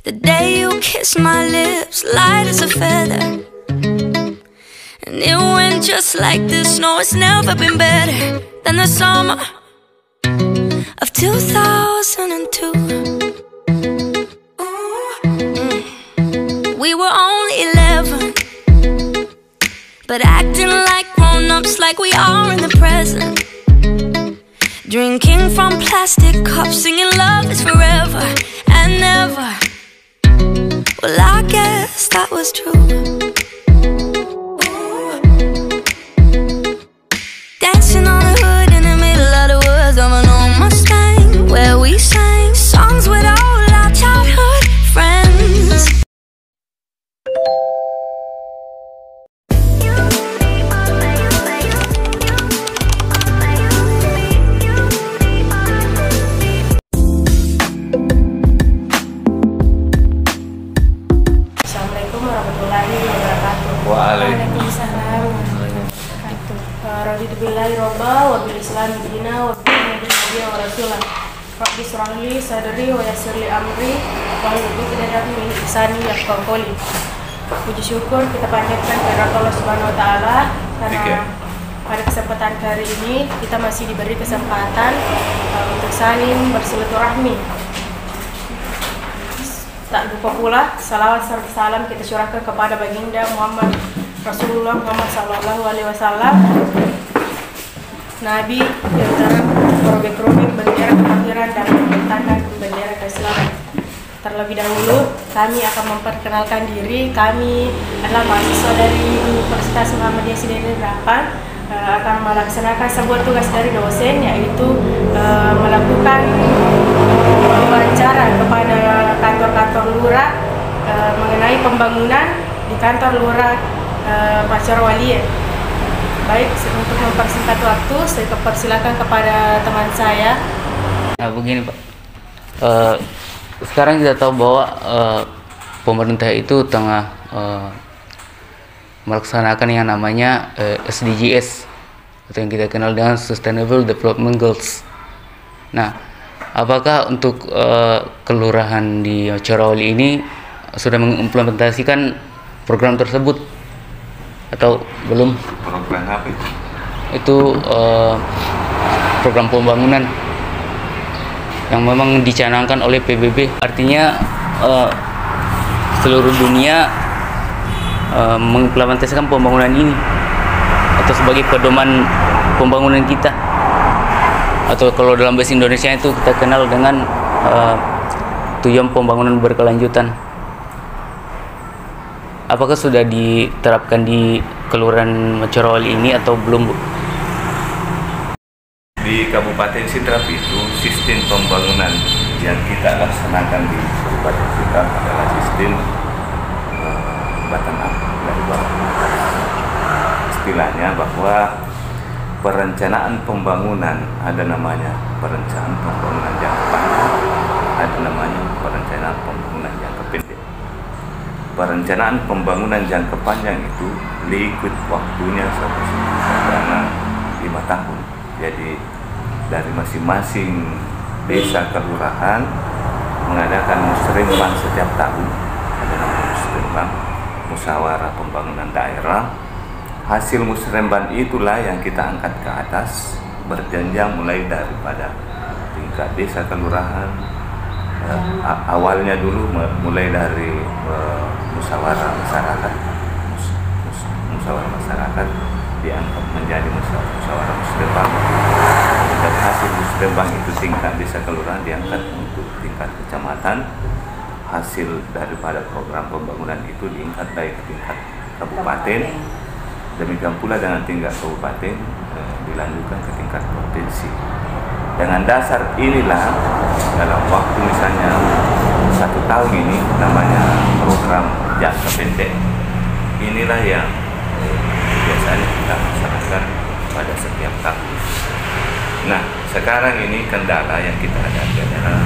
The day you kissed my lips, light as a feather. And it went just like this. No, it's never been better than the summer of 2002. We were only 11, but acting like grown-ups, like we are in the present. Drinking from plastic cups, singing love is forever and never. Well, I guess that was true. Dancing on the hood in the middle of the woods of an old Mustang, where we sang songs with all our childhood friends. Assalamualaikum warahmatullahi wabarakatuh. Waalaikumsalam warahmatullahi wabarakatuh. Raditu billahi robba wa bil islam dina wa bi nabiyina wa rasulah. Rabbi shrahli sadri wa yassir li amri wa hlul 'uqdatam min lisani yafqahu qawli. Puji syukur kita panjatkan kepada Allah Subhanahu wa taala karena pada kesempatan kali ini kita masih diberi kesempatan untuk saling bersilaturahmi. Tak lupa pula salawat serta salam kita curahkan kepada baginda Muhammad Rasulullah Muhammad Sallallahu Alaihi Wasallam, Nabi yang terobek-robek bendera kekafiran dan membentangkan bendera keislaman. Terlebih dahulu kami akan memperkenalkan diri. Kami adalah mahasiswa dari Universitas Muhammadiyah Sidrap Harapan, akan melaksanakan sebuah tugas dari dosen, yaitu melakukan wawancara kepada kantor-kantor lurah mengenai pembangunan di kantor lurah Pacarwalian. Baik, untuk mempersingkat waktu, saya persilakan kepada teman saya. Nah, begini Pak, sekarang kita tahu bahwa pemerintah itu tengah melaksanakan yang namanya SDGs, atau yang kita kenal dengan Sustainable Development Goals. Nah, apakah untuk kelurahan di Pacarwali ini sudah mengimplementasikan program tersebut atau belum? Program apa itu? Itu program pembangunan yang memang dicanangkan oleh PBB. Artinya seluruh dunia mengimplementasikan pembangunan ini atau sebagai pedoman pembangunan kita, atau kalau dalam bahasa Indonesia itu kita kenal dengan tujuan pembangunan berkelanjutan. Apakah sudah diterapkan di Kelurahan Pacarwali ini atau belum, Bu? Di Kabupaten Sidrap itu sistem pembangunan yang kita laksanakan di Kabupaten Sidrap adalah sistem bottom up, dari bawah. Istilahnya bahwa perencanaan pembangunan ada namanya perencanaan pembangunan jangka panjang, ada namanya perencanaan pembangunan jangka pendek. Perencanaan pembangunan jangka panjang itu liquid waktunya selama 5 tahun. Jadi dari masing-masing desa kelurahan mengadakan musrenbang setiap tahun. Ada namanya musrenbang, musyawarah pembangunan daerah. Hasil musrenbang itulah yang kita angkat ke atas, berjenjang mulai daripada tingkat desa kelurahan. Awalnya dulu mulai dari musyawarah masyarakat, musyawarah masyarakat diangkat menjadi musyawarah musrenbang, dan hasil musrenbang itu tingkat desa kelurahan diangkat untuk tingkat kecamatan. Hasil daripada program pembangunan itu diangkat baik ke tingkat kabupaten, demikian pula dengan tingkat kabupaten dilanjutkan ke tingkat provinsi. Dengan dasar inilah dalam waktu misalnya 1 tahun ini namanya program jangka pendek. Inilah yang biasanya kita laksanakan pada setiap tahun. Nah, sekarang ini kendala yang kita hadapi adalah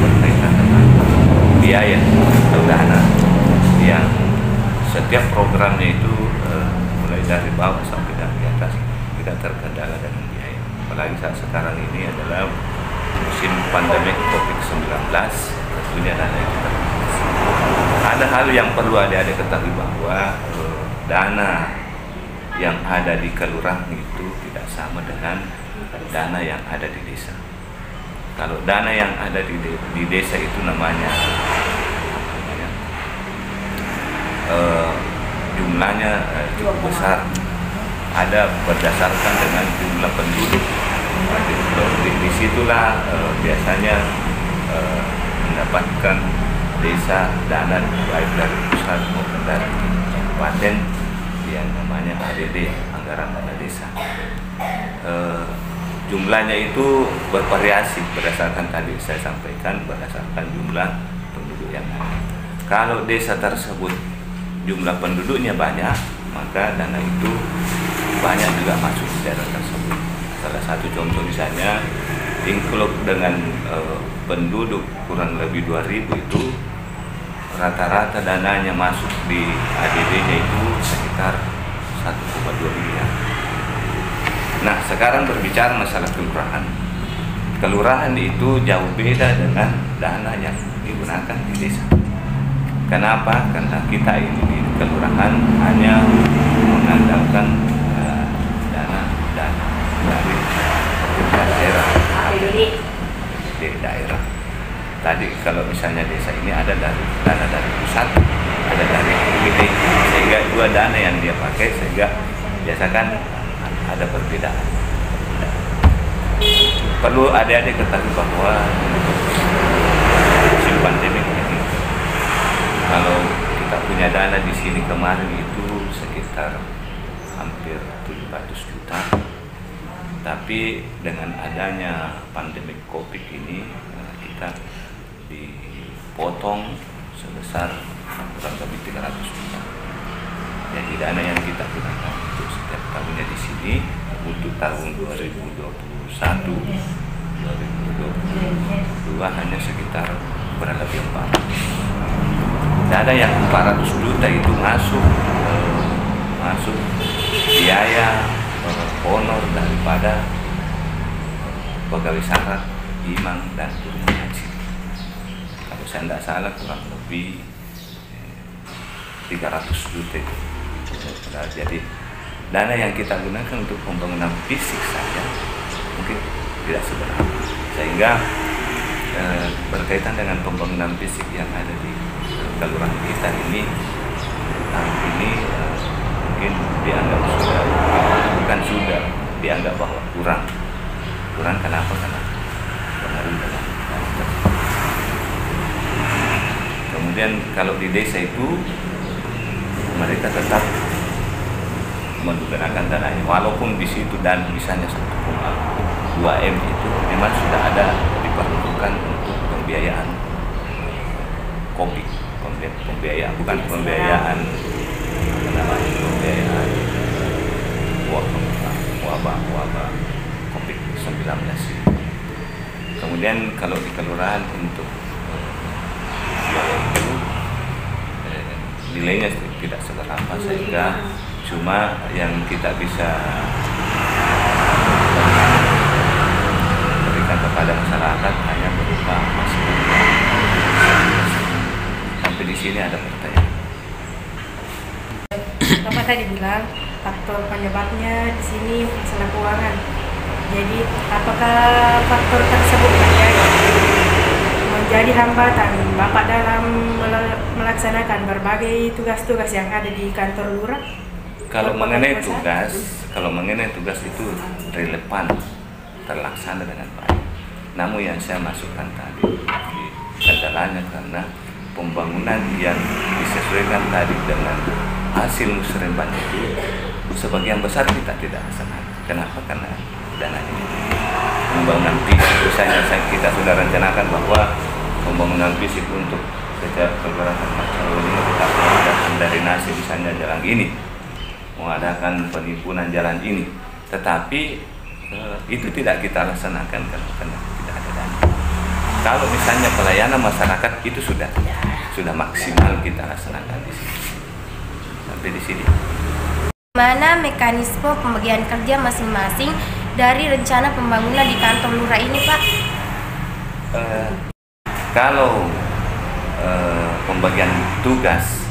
berkaitan dengan biaya atau dana, yang setiap programnya itu mulai dari bawah sampai dari atas kita terkendala dengan biaya. Apalagi saat sekarang ini adalah musim pandemi COVID-19, tentunya dana yang kita Ada hal yang perlu adik-adik ketahui bahwa dana yang ada di kelurahan itu tidak sama dengan dana yang ada di desa. Kalau dana yang ada di desa itu namanya jumlahnya cukup besar, ada berdasarkan dengan jumlah penduduk. Disitulah biasanya mendapatkan desa dana baik dari pusat maupun dari kabupaten yang namanya ADD, anggaran dana desa. Jumlahnya itu bervariasi berdasarkan tadi saya sampaikan, berdasarkan jumlah penduduk yang ada. Kalau desa tersebut jumlah penduduknya banyak, maka dana itu banyak juga masuk di daerah tersebut. Salah satu contoh misalnya Ingkluk dengan penduduk kurang lebih 2000 itu rata-rata dananya masuk di ADD-nya itu sekitar 1,2 miliar. Nah, sekarang berbicara masalah kelurahan. Kelurahan itu jauh beda dengan dana yang digunakan di desa. Kenapa? Karena kita ini di kelurahan hanya mengandalkan dana dari daerah. Di daerah. Tadi kalau misalnya desa ini ada dana dari pusat, ada dari APBD, sehingga dua dana yang dia pakai, sehingga biasakan ada perbedaan. Perlu adik-adik ketahui bahwa musim pandemi ini, kalau kita punya dana di sini kemarin itu sekitar hampir 700 juta. Tapi dengan adanya pandemi COVID ini, kita dipotong sebesar kurang lebih 300 juta. Jadi dana yang kita gunakan untuk setiap tahunnya di sini untuk tahun 2021, 2022 hanya sekitar kurang lebih 400. Dana yang 400 juta itu masuk biaya honor daripada pegawai syarat, imam, dan guru ngaji. Kalau saya tidak salah kurang lebih 300 juta itu. Jadi dana yang kita gunakan untuk pembangunan fisik saja mungkin tidak seberapa. Sehingga berkaitan dengan pembangunan fisik yang ada di kelurahan kita ini, mungkin dianggap sudah dianggap bahwa kurang kenapa? Karena pengaruh dalam. Kemudian kalau di desa itu mereka tetap menggunakan dananya, walaupun di situ dan misalnya 1,2 M itu memang sudah ada diperuntukkan untuk pembiayaan COVID, pembiayaan bukan pembiayaan pembiayaan wabah COVID-19. Kemudian kalau di kelurahan untuk biaya itu nilainya tidak seberapa, sehingga cuma yang kita bisa berikan kepada masyarakat hanya berupa masukan. Sampai di sini ada pertanyaan. Bapak tadi bilang faktor penyebabnya di sini masalah keuangan. Jadi apakah faktor tersebut menjadi hambatan Bapak dalam melaksanakan berbagai tugas-tugas yang ada di kantor lurah? Kalau mengenai tugas itu relevan, terlaksana dengan baik. Namun yang saya masukkan tadi kendalanya karena pembangunan yang disesuaikan tadi dengan hasil musrembang itu sebagian besar kita tidak laksanakan. Kenapa? Karena dananya pembangunan fisik. Misalnya kita sudah rencanakan bahwa pembangunan fisik untuk setiap kelurahan Macaul ini kita mengadakan drainase misalnya jalan ini, mengadakan penimbunan jalan ini, tetapi itu tidak kita laksanakan karena tidak ada dana. Kalau misalnya pelayanan masyarakat itu sudah maksimal kita laksanakan di sini. Sampai di sini. Mana mekanisme pembagian kerja masing-masing dari rencana pembangunan di kantor lurah ini, Pak? Kalau pembagian tugas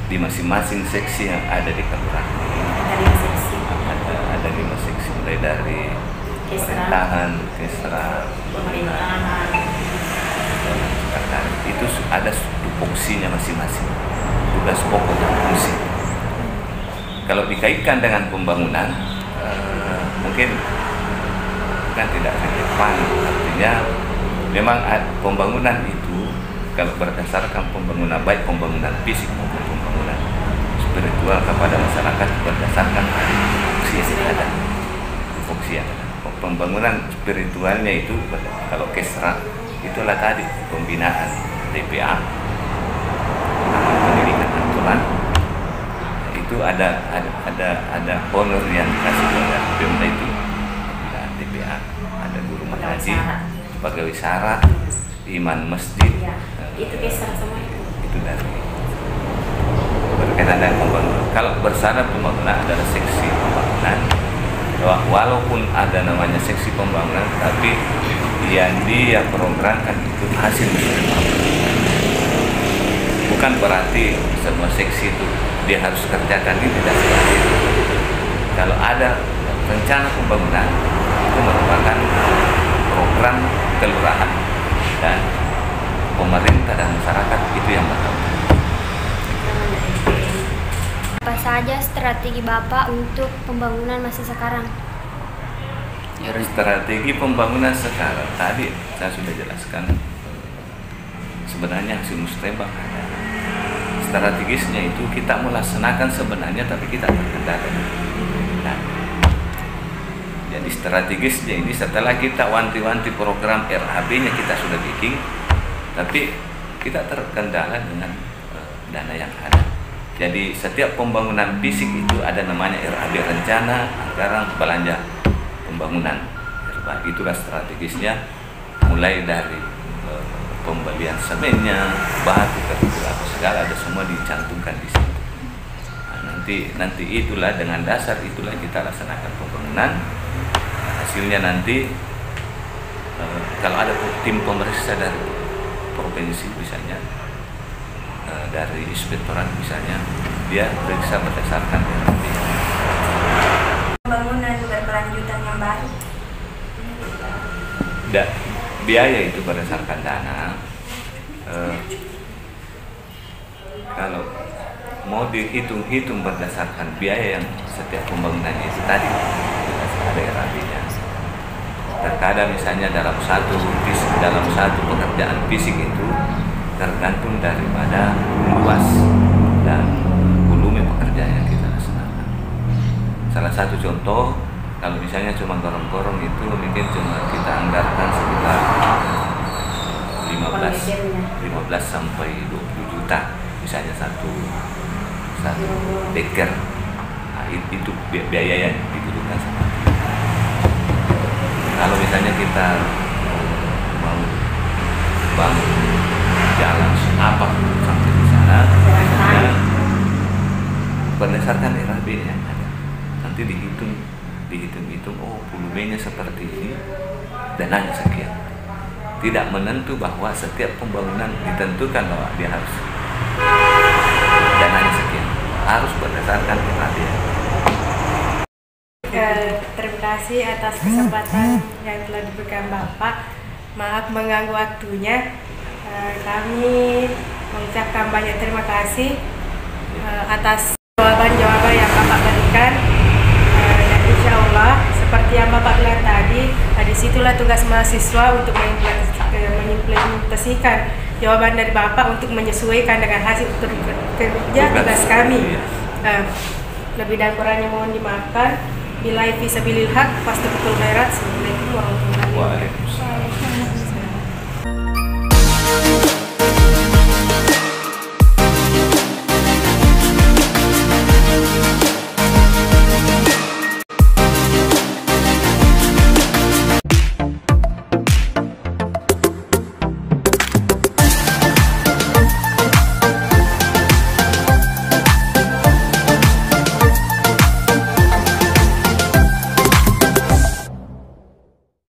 di masing-masing seksi yang ada di kelurahan ini. Ada 5 seksi, mulai dari pemerintahan, kesra, pemerintahan, sekretaris. Itu ada tupoksinya masing-masing, tugas pokok dan fungsi. Kalau dikaitkan dengan pembangunan, mungkin kan tidak relevan. Artinya memang pembangunan itu kalau berdasarkan pembangunan, baik pembangunan fisik maupun pembangunan spiritual kepada masyarakat, berdasarkan fungsi yang ada. Fungsi yang ada. Pembangunan spiritualnya itu kalau kesra itulah tadi pembinaan TPA, pendidikan aturan. Itu ada honor yang dikasih oleh Pemda itu, pembinaan TPA, ada guru mengaji, pegawai syarat, imam masjid. Itu kesra semua. Itu dari berkaitan dengan pembangunan. Kalau bersyarat pembangunan adalah seksi pembangunan. Walaupun ada namanya seksi pembangunan, tapi yang dia programkan itu hasil musyawarah. Bukan berarti semua seksi itu dia harus kerjakan, ini tidak seperti itu. Kalau ada rencana pembangunan itu merupakan program kelurahan dan pemerintah dan masyarakat itu yang bakal. Apa saja strategi Bapak untuk pembangunan masa sekarang? Strategi pembangunan sekarang tadi saya sudah jelaskan, sebenarnya hasil musrembang ada. Strategisnya itu kita melaksanakan sebenarnya, tapi kita terkendala. Nah, jadi strategisnya ini setelah kita wanti-wanti program RAB-nya kita sudah bikin, tapi kita terkendala dengan dana yang ada. Jadi setiap pembangunan fisik itu ada namanya RAB, rencana anggaran belanja pembangunan. Itulah strategisnya, mulai dari pembelian semennya, batu, apa segala ada semua dicantumkan di situ. Nah, nanti itulah dengan dasar itulah kita laksanakan pembangunan. Hasilnya nanti kalau ada tim pemeriksa dari provinsi misalnya, dari inspektorat misalnya, dia periksa berdasarkan RAB. Pembangunan berkelanjutan yang baru. Biaya itu berdasarkan dana. Kalau mau dihitung berdasarkan biaya yang setiap pembangunan itu tadi ada RAB-nya. Terkadang misalnya dalam satu pekerjaan fisik itu tergantung daripada luas dan volume pekerjaan yang kita laksanakan. Salah satu contoh, kalau misalnya cuma gorong-gorong itu mungkin cuma kita anggarkan sekitar 15 sampai 20 juta misalnya satu deker. Nah, itu biaya yang dibutuhkan sama. Kalau misalnya kita mau bangun jalan apa sampai di sana, berdasarkan RAB yang ada, nanti dihitung, oh volumenya seperti ini, dananya sekian. Tidak menentu bahwa setiap pembangunan ditentukan bahwa dia harus dananya sekian, harus berdasarkan RAB. Terima kasih atas kesempatan yang telah diberikan Bapak. Maaf mengganggu waktunya. Kami mengucapkan banyak terima kasih atas jawaban-jawaban yang Bapak berikan. Dan insya Allah seperti yang Bapak bilang tadi, disitulah tugas mahasiswa untuk mengimplementasikan jawaban dari Bapak untuk menyesuaikan dengan hasil kerja tugas kami. Lebih dan kurangnya mohon dimaafkan. Billahi fisabilil haq, fastabiqul khairat. Assalamualaikum warahmatullahi wabarakatuh.